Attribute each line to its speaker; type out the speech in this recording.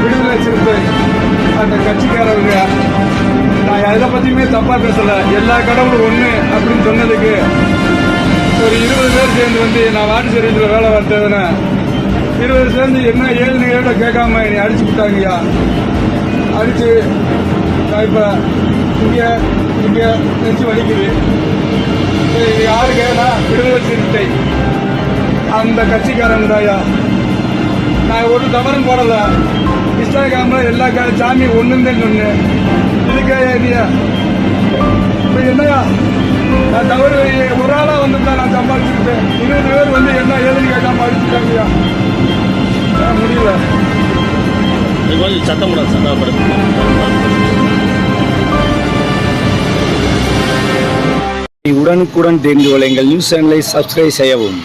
Speaker 1: விடுதலை சிறுத்தை அந்த கட்சிக்காரவங்க நான் எதை பத்தியுமே தப்பா பேசல. எல்லா கடவுளும் ஒண்ணு அப்படின்னு சொன்னதுக்கு ஒரு 20 பேர் சேர்ந்து நான் வார்டு சர்வீஸ்ல வேலை பார்த்தவன 20 சேர்ந்து என்ன ஏதுன்னு கேட்காம என்னை அடிச்சு விட்டாங்கய்யா. அடிச்சு இப்ப இங்க நெஞ்சு வலிக்குது. யாரு கேட்டா விடுதலை சிறுத்தை அந்த கட்சிக்காரங்க தாயா. நான் ஒரு தவறும் போடல. இன்ஸ்டாகிராம்ல எல்லா சாமி ஒண்ணுன்னு சொன்னேன். இதுக்கா ஐடியா இப்ப என்னையா நான் தவறு ஒரு ஆளா வந்துட்டா நான் சம்பாதிச்சுக்கிட்டேன். 20 பேர் என்ன ஏதுன்னு கேட்காம அடிச்சுட்டாங்கய்யா. முடியல.
Speaker 2: சத்தம்
Speaker 3: உடனுக்குடன் தெரிந்து கொள்ள எங்கள் நியூஸ் சேனலை சப்ஸ்கிரைப் செய்யவும்.